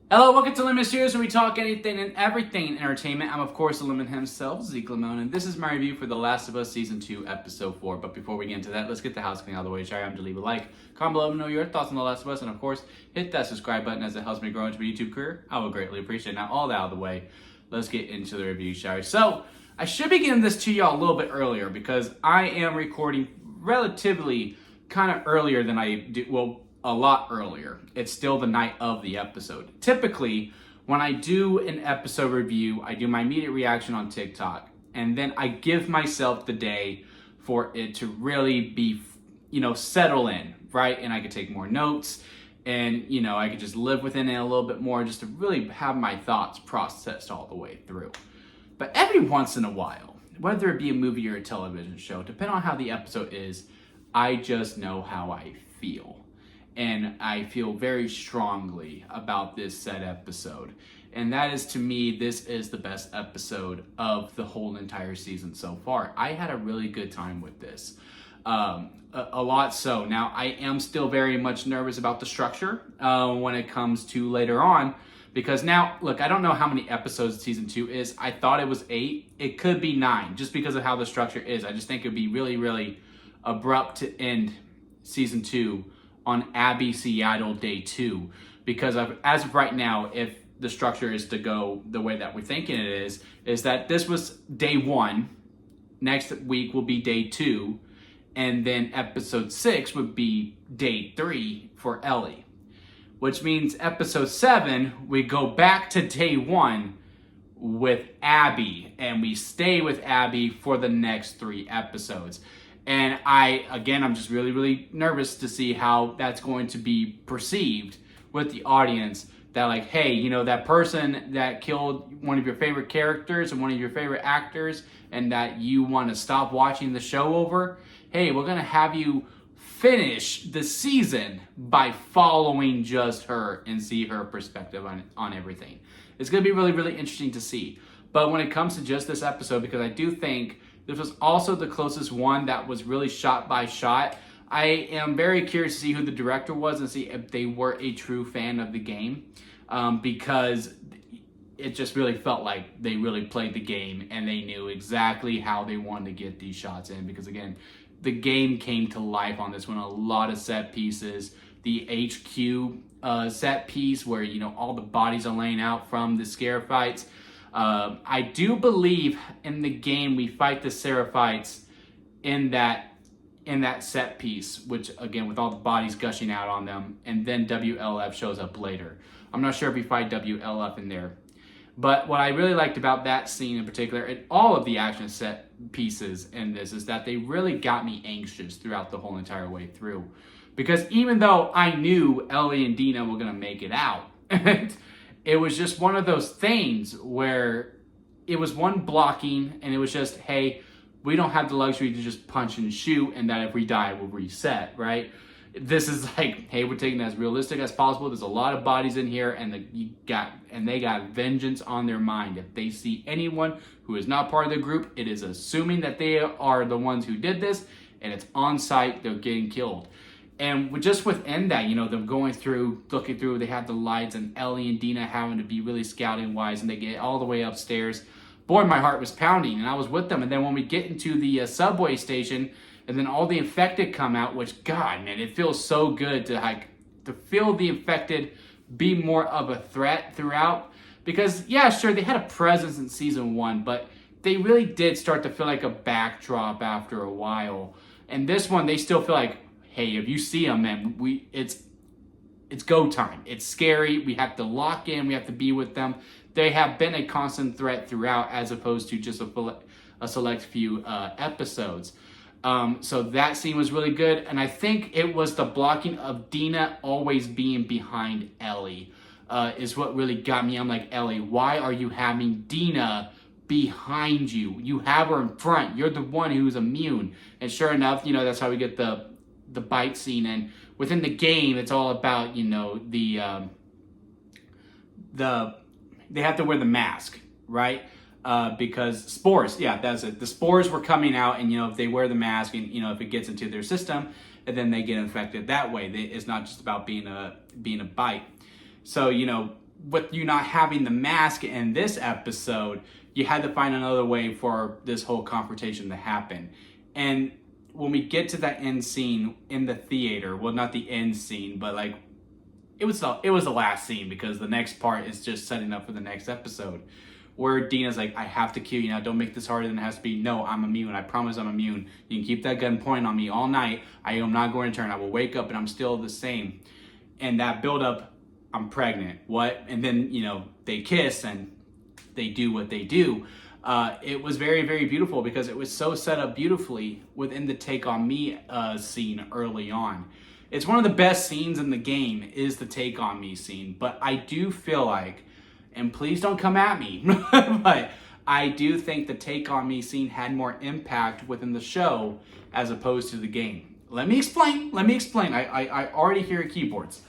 Hello, welcome to Lemon Series, where we talk anything and everything in entertainment. I'm, of course, the Lemon himself, Zeke Lemon, and this is my review for The Last of Us Season 2, Episode 4. But before we get into that, let's get the house clean out of the way. Shall I to leave a like, comment below to know your thoughts on The Last of Us, and of course, hit that subscribe button as it helps me grow into my YouTube career. I will greatly appreciate it. Now, all that out of the way, let's get into the review, shall we? So, I should be getting this to y'all a little bit earlier because I am recording relatively kind of earlier than I do, well, a lot earlier. It's still the night of the episode. Typically, when I do an episode review, I do my immediate reaction on TikTok, and then I give myself the day for it to really be, settle in, right? And I could take more notes, and, I could just live within it a little bit more just to really have my thoughts processed all the way through. But every once in a while, whether it be a movie or a television show, depending on how the episode is, I just know how I feel. And I feel very strongly about this said episode. And that is, to me, this is the best episode of the whole entire season so far. I had a really good time with this. A lot so. Now, I am still very much nervous about the structure when it comes to later on. Because now, look, I don't know how many episodes season 2 is. I thought it was 8. It could be 9, just because of how the structure is. I just think it would be really, really abrupt to end season 2 on Abby Seattle day 2, because as of right now, if the structure is to go the way that we're thinking it is that this was day 1, next week will be day 2, and then episode 6 would be day 3 for Ellie, which means episode 7 we go back to day 1 with Abby, and we stay with Abby for the next 3 episodes. And I'm just really, really nervous to see how that's going to be perceived with the audience. That like, hey, that person that killed one of your favorite characters and one of your favorite actors, and that you want to stop watching the show over, hey, we're going to have you finish the season by following just her and see her perspective on everything. It's going to be really, really interesting to see. But when it comes to just this episode, because I do think this was also the closest one that was really shot by shot, I am very curious to see who the director was and see if they were a true fan of the game, because it just really felt like they really played the game and they knew exactly how they wanted to get these shots in. Because again, the game came to life on this one. A lot of set pieces, the HQ set piece where all the bodies are laying out from the scare fights. I do believe in the game we fight the Seraphites in that set piece, which again with all the bodies gushing out on them, and then WLF shows up later. I'm not sure if we fight WLF in there. But what I really liked about that scene in particular, and all of the action set pieces in this, is that they really got me anxious throughout the whole entire way through. Because even though I knew Ellie and Dina were going to make it out, it was just one of those things where it was one blocking, and it was just, hey, we don't have the luxury to just punch and shoot, and that if we die, we'll reset, right? This is like, hey, we're taking it as realistic as possible. There's a lot of bodies in here, and they got vengeance on their mind. If they see anyone who is not part of the group, it is assuming that they are the ones who did this, and it's on site, they're getting killed. And just within that, them going through, looking through, they have the lights, and Ellie and Dina having to be really scouting wise, and they get all the way upstairs. Boy, my heart was pounding, and I was with them. And then when we get into the subway station, and then all the infected come out, which, God, man, it feels so good to feel the infected be more of a threat throughout. Because, yeah, sure, they had a presence in season 1, but they really did start to feel like a backdrop after a while. And this one, they still feel like, hey, if you see them, man, it's go time. It's scary. We have to lock in. We have to be with them. They have been a constant threat throughout, as opposed to just a select few episodes. So that scene was really good. And I think it was the blocking of Dina always being behind Ellie is what really got me. I'm like, Ellie, why are you having Dina behind you? You have her in front. You're the one who's immune. And sure enough, that's how we get the bite scene. And within the game, it's all about, they have to wear the mask, right? Because spores, yeah, that's it. The spores were coming out, and if they wear the mask, and if it gets into their system, and then they get infected that way. It's not just about being a bite. So with you not having the mask in this episode, you had to find another way for this whole confrontation to happen. And when we get to that end scene in the theater, well, not the end scene, but like it was the last scene, because the next part is just setting up for the next episode, where Dina's like, I have to kill you now. Don't make this harder than it has to be. No, I'm immune. I promise I'm immune. You can keep that gun pointing on me all night. I am not going to turn. I will wake up and I'm still the same. And that build up, I'm pregnant. What? And then, they kiss and they do what they do. It was very, very beautiful, because it was so set up beautifully within the Take On Me scene early on. It's one of the best scenes in the game, is the Take On Me scene. But I do feel like, and please don't come at me, but I do think the Take On Me scene had more impact within the show as opposed to the game. Let me explain. I already hear keyboards.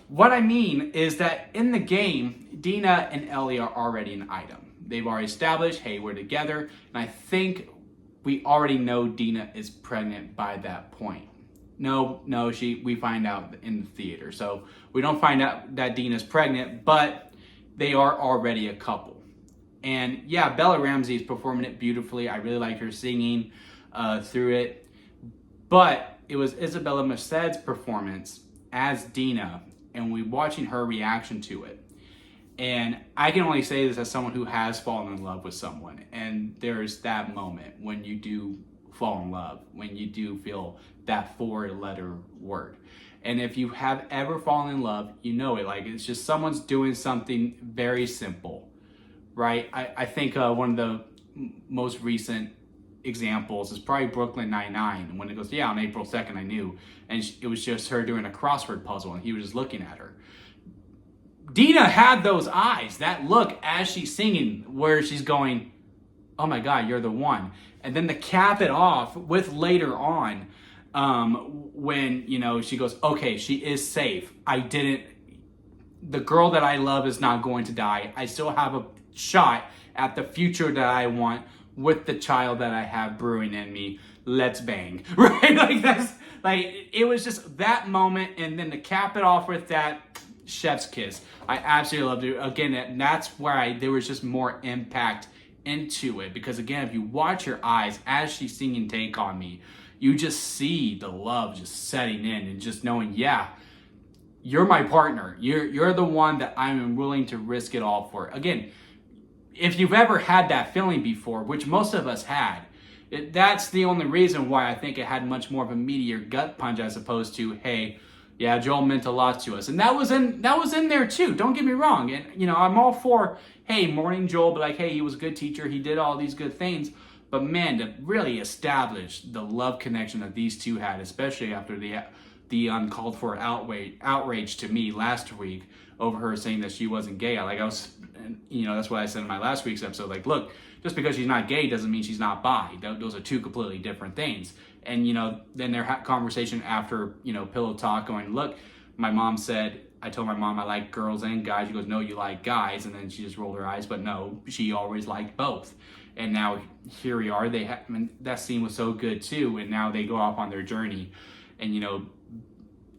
What I mean is that in the game, Dina and Ellie are already an item. They've already established, hey, we're together. And I think we already know Dina is pregnant by that point. No, we find out in the theater. So we don't find out that Dina's pregnant, but they are already a couple. And yeah, Bella Ramsey is performing it beautifully. I really liked her singing through it. But it was Isabella Merced's performance as Dina, and we watching her reaction to it. And I can only say this as someone who has fallen in love with someone. And there's that moment when you do fall in love, when you do feel that 4-letter word. And if you have ever fallen in love, you know it. Like, it's just someone's doing something very simple, right? I think one of the most recent examples is probably Brooklyn Nine-Nine. When it goes, yeah, on April 2nd, I knew. And it was just her doing a crossword puzzle, and he was just looking at her. Dina had those eyes, that look as she's singing, where she's going, oh my God, you're the one. And then to cap it off with later on, when, she goes, okay, she is safe. The girl that I love is not going to die. I still have a shot at the future that I want with the child that I have brewing in me. Let's bang, right? It was just that moment. And then to cap it off with that chef's kiss, I absolutely loved it. Again, that's where there was just more impact into it, because again, if you watch her eyes as she's singing Take On Me, you just see the love just setting in, and just knowing, yeah, you're my partner. You're the one that I'm willing to risk it all for. Again, if you've ever had that feeling before, which most of us had, that's the only reason why I think it had much more of a meteor gut punch, as opposed to, hey, yeah, Joel meant a lot to us. And that was in there too. Don't get me wrong. And I'm all for, hey, mourning Joel, but like, hey, he was a good teacher. He did all these good things. But man, to really establish the love connection that these two had, especially after the uncalled for outrage to me last week over her saying that she wasn't gay. That's what I said in my last week's episode. Like, look, just because she's not gay doesn't mean she's not bi. Those are two completely different things. And, then their conversation after, pillow talk, going, look, I told my mom I like girls and guys. She goes, no, you like guys. And then she just rolled her eyes. But no, she always liked both. And now here we are. That scene was so good too. And now they go off on their journey. And,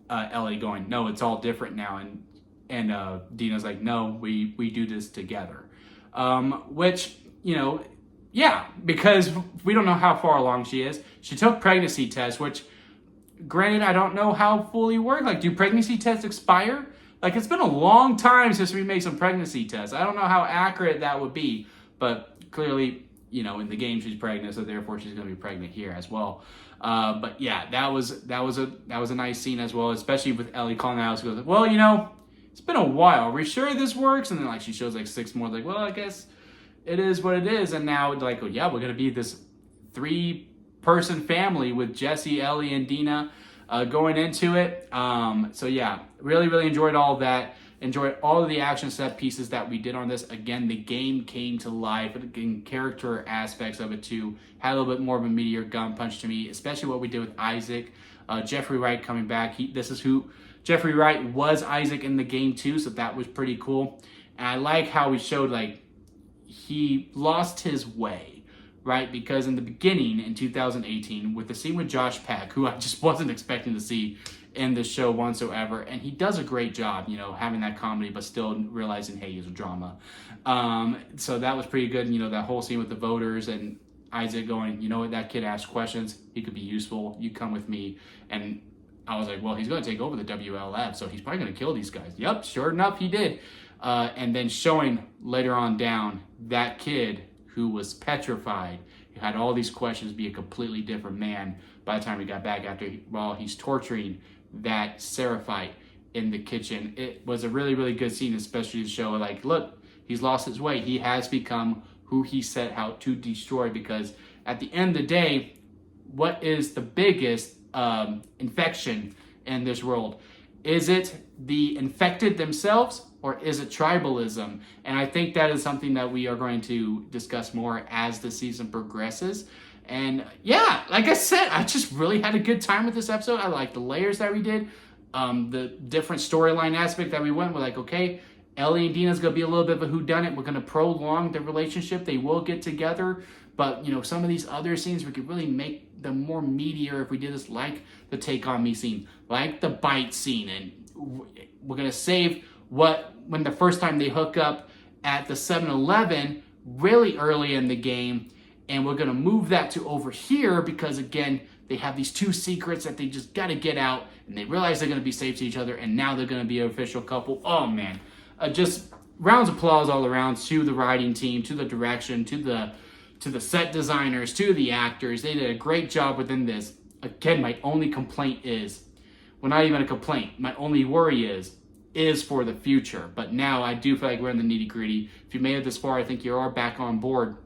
Ellie going, no, it's all different now. And Dina's like, no, we do this together. Which, yeah, because we don't know how far along she is. She took pregnancy tests, which, granted, I don't know how fully work. Like, do pregnancy tests expire? Like, it's been a long time since we made some pregnancy tests. I don't know how accurate that would be, but clearly, in the game she's pregnant, so therefore she's going to be pregnant here as well. But yeah, that was a nice scene as well, especially with Ellie calling out. She goes, well, it's been a while. Are we sure this works? And then she shows 6 more. Like, well, I guess it is what it is. And now oh yeah, we're gonna be this 3-person family with Jesse, Ellie, and Dina going into it. So yeah, really, really enjoyed all of that. Enjoyed all of the action set pieces that we did on this. Again, the game came to life. Again, character aspects of it too had a little bit more of a meteor gun punch to me, especially what we did with Isaac. Jeffrey Wright coming back. Jeffrey Wright was Isaac in the game too, so that was pretty cool. And I like how we showed he lost his way, right? Because in the beginning, in 2018, with the scene with Josh Peck, who I just wasn't expecting to see in the show whatsoever, and he does a great job, you know, having that comedy but still realizing, hey, he's a drama. So that was pretty good. You know, that whole scene with the voters and Isaac going, you know what, that kid asks questions, he could be useful, you come with me. And I was like, well, he's going to take over the WLF, so he's probably going to kill these guys. Yep, sure enough, he did. And then showing later on down that kid who was petrified, who had all these questions, be a completely different man by the time he got back after while he's torturing that Seraphite in the kitchen. It was a really, really good scene, especially to show, like, look, he's lost his way. He has become who he set out to destroy, because at the end of the day, what is the biggest infection in this world? Is it the infected themselves, or is it tribalism? And I think that is something that we are going to discuss more as the season progresses. And yeah, like I said, I just really had a good time with this episode. I like the layers that we did, the different storyline aspect that we went with. Like, okay, Ellie and Dina's going to be a little bit of a whodunit. We're going to prolong the relationship. They will get together. But, you know, some of these other scenes, we could really make them more meatier if we did this, like the Take On Me scene, like the bite scene. And we're going to save when the first time they hook up at the 7-Eleven really early in the game. And we're going to move that to over here because, again, they have these two secrets that they just got to get out. And they realize they're going to be safe to each other. And now they're going to be an official couple. Oh, man. Just rounds of applause all around to the writing team, to the direction, to the set designers, to the actors. They did a great job within this. Again, my only complaint is, well, not even a complaint. My only worry is for the future. But now I do feel like we're in the nitty gritty. If you made it this far, I think you are back on board.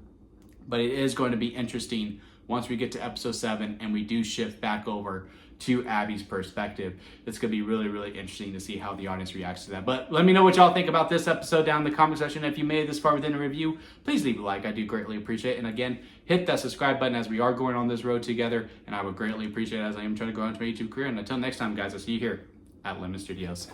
But it is going to be interesting once we get to episode 7 and we do shift back over to Abby's perspective. It's going to be really, really interesting to see how the audience reacts to that. But let me know what y'all think about this episode down in the comment section. If you made it this far within a review, please leave a like. I do greatly appreciate it. And again, hit that subscribe button as we are going on this road together. And I would greatly appreciate it as I am trying to grow into my YouTube career. And until next time, guys, I'll see you here at Lemon Studios.